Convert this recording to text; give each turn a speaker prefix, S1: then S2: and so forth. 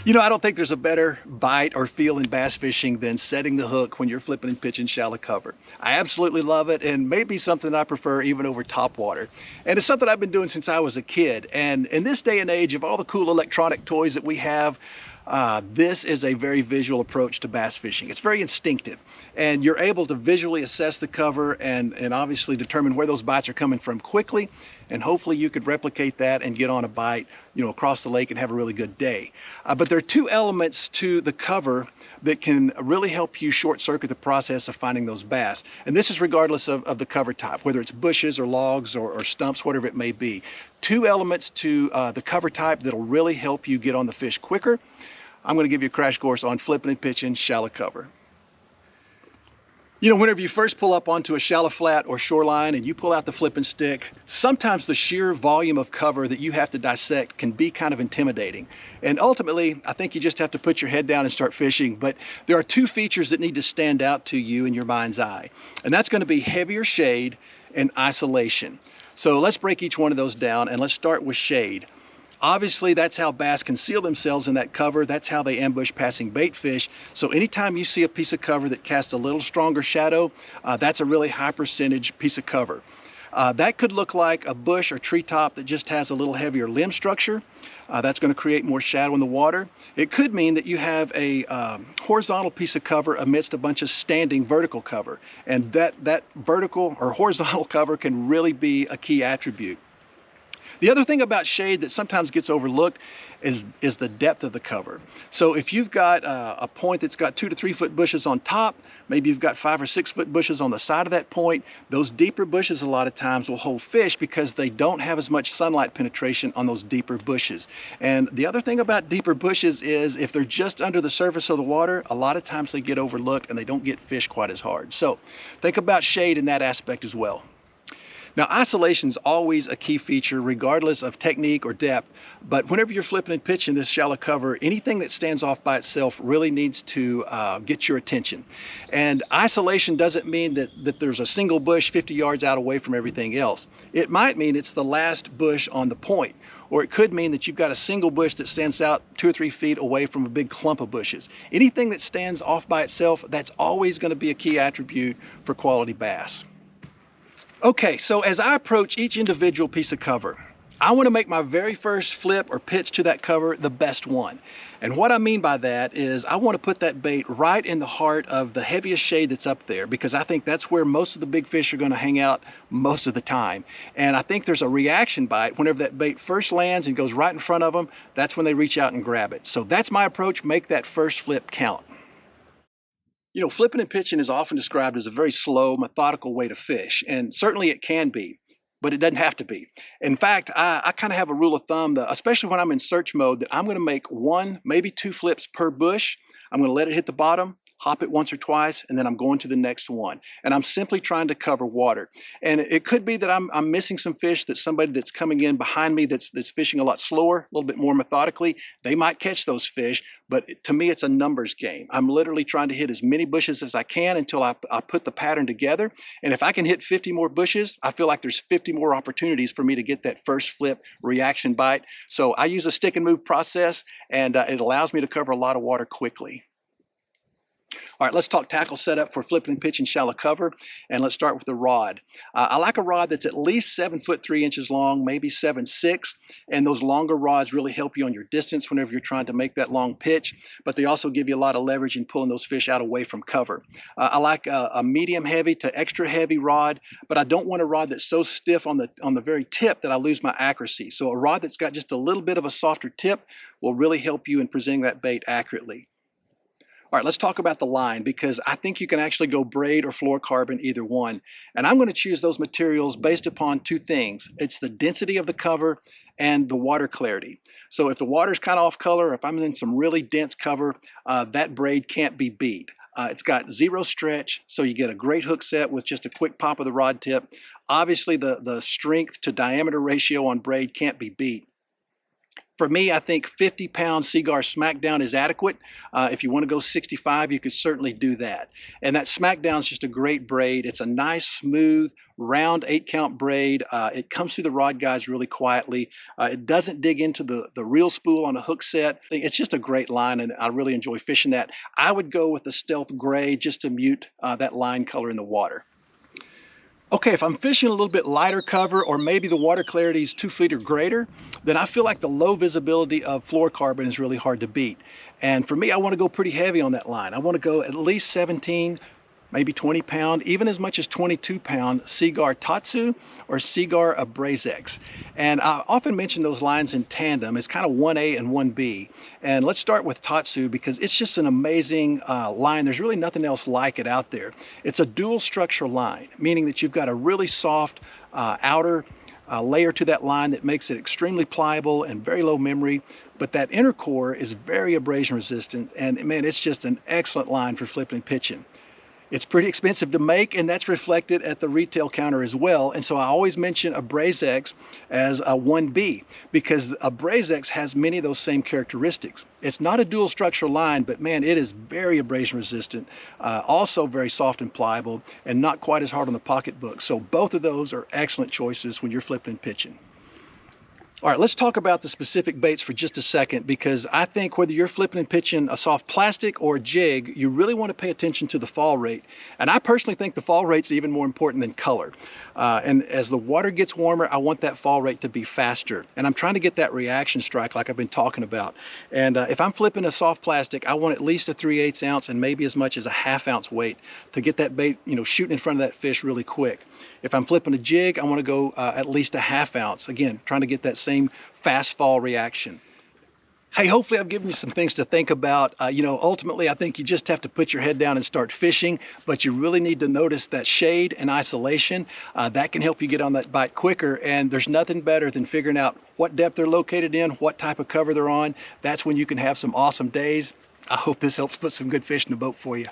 S1: You know, I don't think there's a better bite or feel in bass fishing than setting the hook when you're flipping and pitching shallow cover. I absolutely love it, and maybe something I prefer even over top water. And it's something I've been doing since I was a kid. And in this day and age of all the cool electronic toys that we have, this is a very visual approach to bass fishing. It's very instinctive, and you're able to visually assess the cover and obviously determine where those bites are coming from quickly. And hopefully you could replicate that and get on a bite, you know, across the lake and have a really good day. But there are two elements to the cover that can really help you short circuit the process of finding those bass. And this is regardless of the cover type, whether it's bushes or logs or stumps, whatever it may be. Two elements to the cover type that'll really help you get on the fish quicker. I'm going to give you a crash course on flipping and pitching shallow cover. You know, whenever you first pull up onto a shallow flat or shoreline and you pull out the flipping stick, sometimes the sheer volume of cover that you have to dissect can be kind of intimidating. And ultimately, I think you just have to put your head down and start fishing. But there are two features that need to stand out to you in your mind's eye. And that's going to be heavier shade and isolation. So let's break each one of those down, and let's start with shade. Obviously, that's how bass conceal themselves in that cover. That's how they ambush passing bait fish. So anytime you see a piece of cover that casts a little stronger shadow, that's a really high percentage piece of cover. That could look like a bush or treetop that just has a little heavier limb structure. That's going to create more shadow in the water. It could mean that you have a horizontal piece of cover amidst a bunch of standing vertical cover. And that vertical or horizontal cover can really be a key attribute. The other thing about shade that sometimes gets overlooked is the depth of the cover. So if you've got a point that's got 2 to 3 foot bushes on top, maybe you've got 5 or 6 foot bushes on the side of that point, those deeper bushes a lot of times will hold fish because they don't have as much sunlight penetration on those deeper bushes. And the other thing about deeper bushes is if they're just under the surface of the water, a lot of times they get overlooked and they don't get fish quite as hard. So think about shade in that aspect as well. Now, isolation is always a key feature regardless of technique or depth, but whenever you're flipping and pitching this shallow cover, anything that stands off by itself really needs to get your attention. And isolation doesn't mean that there's a single bush 50 yards out away from everything else. It might mean it's the last bush on the point, or it could mean that you've got a single bush that stands out 2 or 3 feet away from a big clump of bushes. Anything that stands off by itself, that's always going to be a key attribute for quality bass. Okay, so as I approach each individual piece of cover, I want to make my very first flip or pitch to that cover the best one. And what I mean by that is I want to put that bait right in the heart of the heaviest shade that's up there, because I think that's where most of the big fish are going to hang out most of the time. And I think there's a reaction bite whenever that bait first lands and goes right in front of them. That's when they reach out and grab it. So that's my approach. Make that first flip count. You know, flipping and pitching is often described as a very slow, methodical way to fish, and certainly it can be, but it doesn't have to be. In fact, I kind of have a rule of thumb, that, especially when I'm in search mode, that I'm going to make 1, maybe 2 flips per bush. I'm going to let it hit the bottom, hop it once or twice, and then I'm going to the next one. And I'm simply trying to cover water. And it could be that I'm missing some fish, that somebody that's coming in behind me that's fishing a lot slower, a little bit more methodically, they might catch those fish. But to me, it's a numbers game. I'm literally trying to hit as many bushes as I can until I put the pattern together. And if I can hit 50 more bushes, I feel like there's 50 more opportunities for me to get that first flip reaction bite. So I use a stick and move process, and it allows me to cover a lot of water quickly. All right, let's talk tackle setup for flipping and pitching shallow cover, and let's start with the rod. I like a rod that's at least 7 foot 3 inches long, maybe 7'6", and those longer rods really help you on your distance whenever you're trying to make that long pitch, but they also give you a lot of leverage in pulling those fish out away from cover. I like a medium heavy to extra heavy rod, but I don't want a rod that's so stiff on the very tip that I lose my accuracy. So a rod that's got just a little bit of a softer tip will really help you in presenting that bait accurately. All right, let's talk about the line, because I think you can actually go braid or fluorocarbon, either one. And I'm going to choose those materials based upon 2 things. It's the density of the cover and the water clarity. So if the water's kind of off color, or if I'm in some really dense cover, that braid can't be beat. It's got 0 stretch, so you get a great hook set with just a quick pop of the rod tip. Obviously, the strength to diameter ratio on braid can't be beat. For me, I think 50-pound Seaguar Smackdown is adequate. If you want to go 65, you could certainly do that. And that Smackdown is just a great braid. It's a nice, smooth, round 8-count braid. It comes through the rod guides really quietly. It doesn't dig into the reel spool on a hook set. It's just a great line, and I really enjoy fishing that. I would go with the Stealth Gray just to mute that line color in the water. Okay, if I'm fishing a little bit lighter cover, or maybe the water clarity is 2 feet or greater, then I feel like the low visibility of fluorocarbon is really hard to beat. And for me, I want to go pretty heavy on that line. I want to go at least 17, maybe 20 pound, even as much as 22 pound Seaguar Tatsu or Seaguar AbrazX. And I often mention those lines in tandem. It's kind of 1A and 1B. And let's start with Tatsu because it's just an amazing line. There's really nothing else like it out there. It's a dual structure line, meaning that you've got a really soft outer layer to that line that makes it extremely pliable and very low memory. But that inner core is very abrasion resistant. And man, it's just an excellent line for flipping and pitching. It's pretty expensive to make, and that's reflected at the retail counter as well. And so I always mention AbrazX as a 1B because AbrazX has many of those same characteristics. It's not a dual structure line, but man, it is very abrasion resistant, also very soft and pliable, and not quite as hard on the pocketbook. So both of those are excellent choices when you're flipping and pitching. All right, let's talk about the specific baits for just a second, because I think whether you're flipping and pitching a soft plastic or a jig, you really want to pay attention to the fall rate. And I personally think the fall rate's even more important than color. And as the water gets warmer, I want that fall rate to be faster. And I'm trying to get that reaction strike like I've been talking about. And if I'm flipping a soft plastic, I want at least a 3/8 ounce and maybe as much as a 1/2 ounce weight to get that bait, shooting in front of that fish really quick. If I'm flipping a jig, I want to go at least a 1/2 ounce. Again, trying to get that same fast fall reaction. Hey, hopefully I've given you some things to think about. Ultimately, I think you just have to put your head down and start fishing, but you really need to notice that shade and isolation. That can help you get on that bite quicker, and there's nothing better than figuring out what depth they're located in, what type of cover they're on. That's when you can have some awesome days. I hope this helps put some good fish in the boat for you.